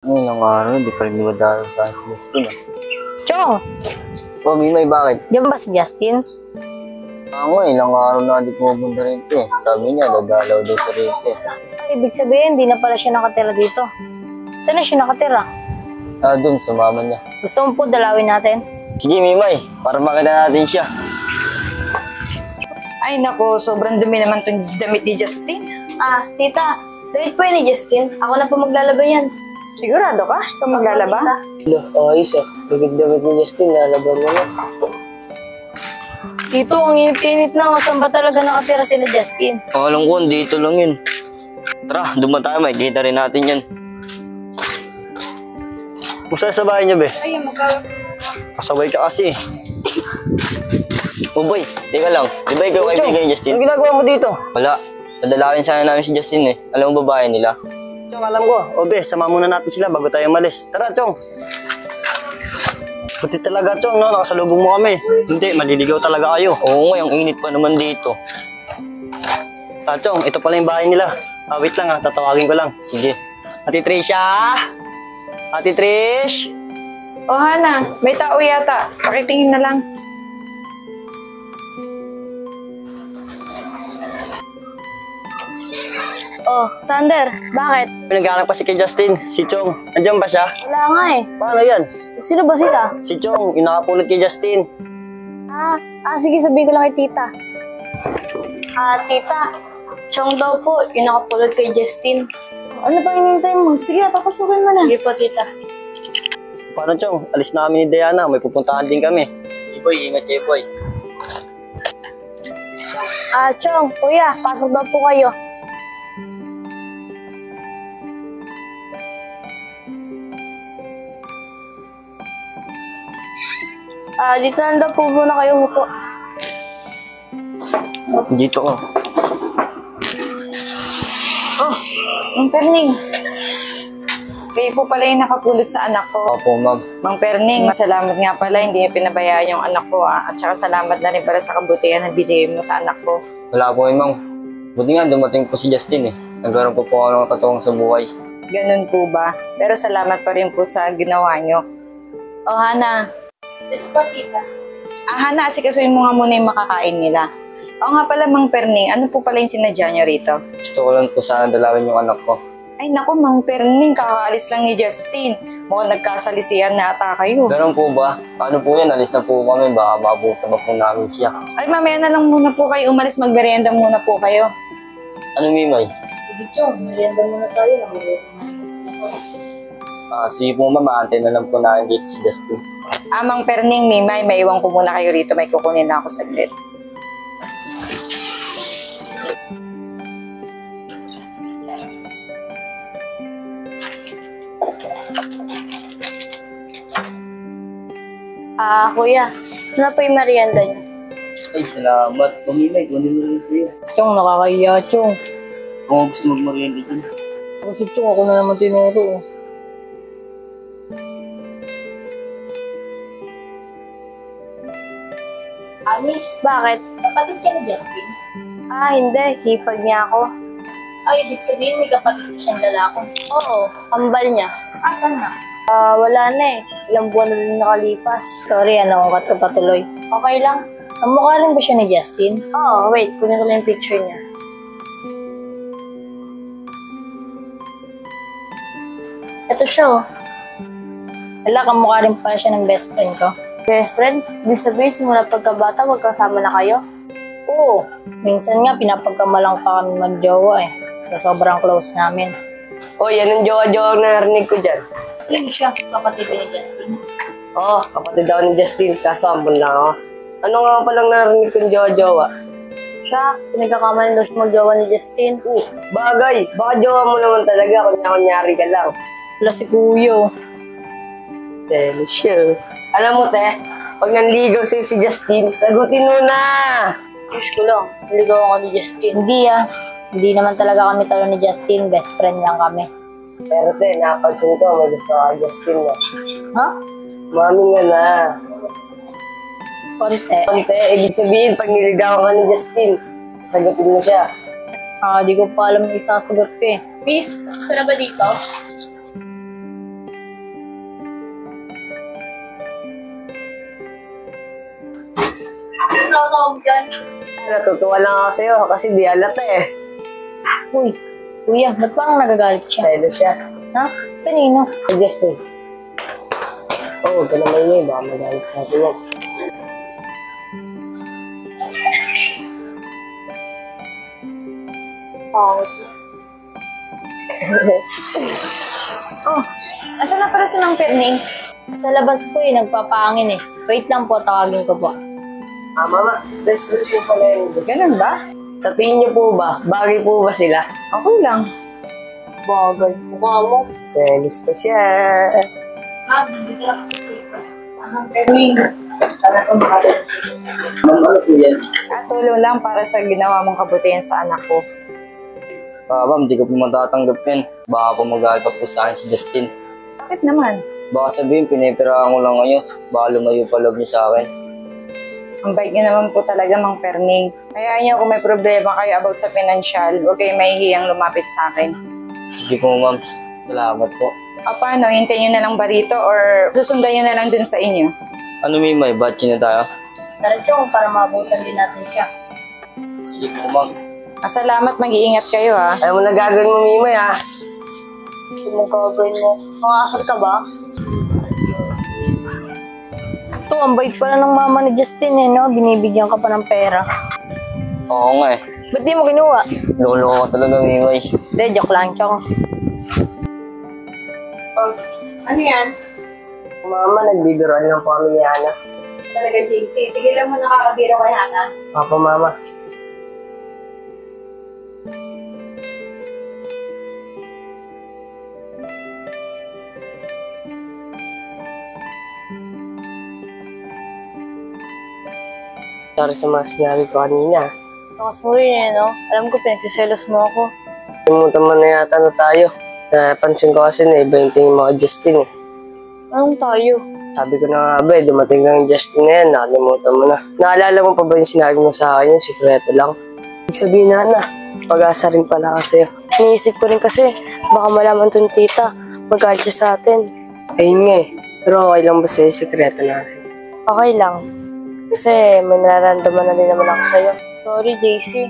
Ilang araw, di pa rin dumadaan sa Justin. Chong! Oh, Mimay, bakit? Diyan ba si Justin? Ilang araw na di pumunta rito eh. Sabi niya, dadalaw daw sa rito eh. Ibig sabihin, di na pala siya nakatira dito. Saan na siya nakatira? Doon, sa mama niya. Gusto mo po dalawin natin? Sige, Mimay, para makita natin siya. Ay nako, sobrang dumi naman itong damit ni Justin. Tita, damit po yun ni Justin. Ako na po maglalaba yan. Sigurado ka? Sa maglalaba? Ayos ah. Pagod damit ni Justin, lalaban mo na. Tito, ang init-init na. Saan ba talaga nakatira sila Justin? Alam ko, dito lang yun. Tara, duman tayo, makikita rin natin yan. Musta sa bahay niyo, be? Ay, Kasabay ka kasi. Oh boy, teka lang. Di ba ikaw kaibigan ni Justin? Ano ginagawa mo dito? Wala. Nadalawin sana namin si Justin eh. Alam mo babae nila? Chong, alam ko. O be, sama muna natin sila bago tayo malis. Tara, Chong. Buti talaga, Chong, no? Nakasalubong mo kami. Hindi, maliligaw talaga kayo. Oo nga, ang init pa naman dito. Chong, ito pala yung bahay nila. Wait lang ha, tatawagin ko lang. Sige. Ate Trisha? Ate Trish? Oh, Hana, may tao yata. Pakitingin na lang. Oh, Sander, bakit? Pinaghanap pa si kay Justin, si Chong. Nandiyan ba siya? Wala nga eh. Paano yan? Sino ba sila? Si Chong, inakapulot kay Justin. Sige, sabihin ko lang kay tita. Tita, Chong daw po, yung nakapulot kay Justin. Ano ba hinihintay mo? Sige, papasukin mo na. Sige po, tita. Paano Chong? Alis na kami ni Diana, may pupuntahan din kami. Sige boy, ingat kayo boy. Chong, kuya, pasok daw po kayo. Dito na daw po muna kayo hupo. Dito ko. Mang Perning. Kayo po pala yung nakapulot sa anak ko. Opo ma'am. Mang Perning, salamat nga pala. Hindi niya pinabayaan yung anak ko. At saka salamat na rin pala sa kabutihan na binigay mo sa anak ko. Wala po ma'am. Buti nga dumating po si Justin eh. Nagkaroon po ako ng katuwang sa buhay. Ganun po ba? Pero salamat pa rin po sa ginawa nyo. Oh, Hana. Yes po, tita. Hana, asikasuin mo nga muna yung makakain nila. Oo nga pala, Mang Perning, ano po pala yung sinadya nyo rito? Gusto ko lang po sana dalawin yung anak ko. Ay naku, Mang Perning, kakaalis lang ni Justin. Mukhang nagkasalisihan na ata kayo. Ganun po ba? Paano po yan? Alis na po kami. Baka mabuta pa po namin siya. Ay, mamaya na lang muna po kayo umalis, magmerienda muna po kayo. Ano Mimay? Sige, Chong, merienda muna tayo. Nagugutom na rin sila ko. Sige po ma'am, maantay na lang po namin dito si Justin. Mang Perning, Mimay, maiwan ko muna kayo rito. May kukunin na ako saglit. Kuya, saan po yung merienda niyo? Ay, salamat. Mimay, kunin mo rin siya. Chong, nakakahiya, Chong. Kung gusto mag-merienda dyan. Kasi Chong, ako na naman tinuro. Anis, bakit? Kapatid ka ni Justin? Hindi. Hipag niya ako. Ibig sabihin may kapatid siyang lalaki? Oo, kambal niya. Saan na? Wala na eh. Ilang buwan na rin nakalipas. Sorry, naungkat ko patuloy. Okay lang. Ang mukha rin ba siya ni Justin? Oo, wait. Kunin ko lang yung picture niya. Ito siya oh. Wala, kamukha rin pala siya ng best friend ko. Best friend? Ibig sabihin, simula pagkabata, magkasama na kayo? Oo. Minsan nga, pinapagkamalang pa kami magjowa eh. Sa sobrang close namin. Yan ang jowa-jowa na narinig ko dyan. Sino siya? Kapatid ni Justin? Oo, kapatid daw ni Justin, kaso ambon lang ako. Ano nga palang narinig kong jowa-jowa? Siya, pinagkakamalan daw siya magjowa ni Justin. Bagay, baka jowa mo naman talaga, kunya-kunyari ka lang. Wala si Kuyo. Sure. Alam mo, te, pag nanligaw sa'yo si Justin, sagutin mo na! Wish ko lang, naligaw ako ni Justin. Hindi Hindi naman talaga kami talo ni Justin, best friend lang kami. Pero te, napansin ko, may gusto ka Justin na. Ha? Mami nga na. Konti. Konti, ibig sabihin, pag niligawan ka ni Justin, sagutin mo siya. Di ko pa alam yung isasagot ko eh. Miss, gusto na ba dito? tinatawag dyan. Natutuwa lang ako sa'yo kasi di halata eh. Uy, kuya, ba't parang nagagalit siya? Selo siya. Ha? Kanino? Hey, Justin. Oo, huwag ka naman niya. Baka magalit sa akin yan. Pangit. Oh, asan na pala si Nang Perning? Sa labas po nagpapangin eh. Wait lang po, tawagin ko po. Mama, best friend po pala yung Ganun ba? Sa tingin niyo po ba, bagay po ba sila? Okay lang. Bagay. Mukha mo. Selos na siya. Dito lang sa paper. Anong Perning, sana po makatulong. Ma'am, ano po yan? Tulong lang para sa ginawa mong kabutihan sa anak ko. Ma'am, di ko po matatanggap yan. Baka po mag-aalpa po sa akin si Justin. Bakit naman? Baka sabihin, pinipiraan ko lang ngayon. Baka lumayo pa loob niyo sa akin. Ang bait niyo naman po talaga, Mang Perning. Kaya niyo kung may problema kayo about sa financial, huwag kayong mahihiyang lumapit sa akin. Sige po, ma'am. Salamat po. O paano, hintayin niyo na lang ba rito or susundan niyo na lang dun sa inyo? Ano, Mimay? Batch na tayo? Tara, Chong, para mabutan din natin siya. Sige po, ma'am. Salamat, mag-iingat kayo ha. Ayaw mo na gagawin mo, Mimay, ha? Ito mong gagawin mo. Makakasal ka ba? Ito, ang bait pala ng mama ni Justin eh, no? Binibigyan ka pa ng pera. Oo nga eh. Ba't di mo kinuha? Lolo ko talaga, Mimay. Hindi, joke lang, Chong. Ano yan? Mama, nagbibiroan lang po kami ni Ana. Talaga, JC. Tigilan mo nakakabiro kay Hana. Papa, Mama. Sorry sa mga sinabi ko kanina. Lakas mo yun eh, no? Alam ko, pinagsiselos mo ako. Limutan mo na yata na tayo. Napansin ko kasi na iba yung tingin mo kay Justin eh. Anong tayo? Sabi ko na nga ba eh, dumating na yung Justin na yan, nakalimutan mo na. Naalala mo pa ba yung sinabi mo sa akin, yung sikreto lang? Ibig sabihin na, pag-asa rin pala kasi. Iniisip ko rin kasi, baka malaman tong tita, magalit siya sa atin. Ayun nga eh, pero okay lang ba sa'yo yung sikreto natin? Okay lang. Kasi may nararamdaman na din naman ako sa'yo. Sorry, JC.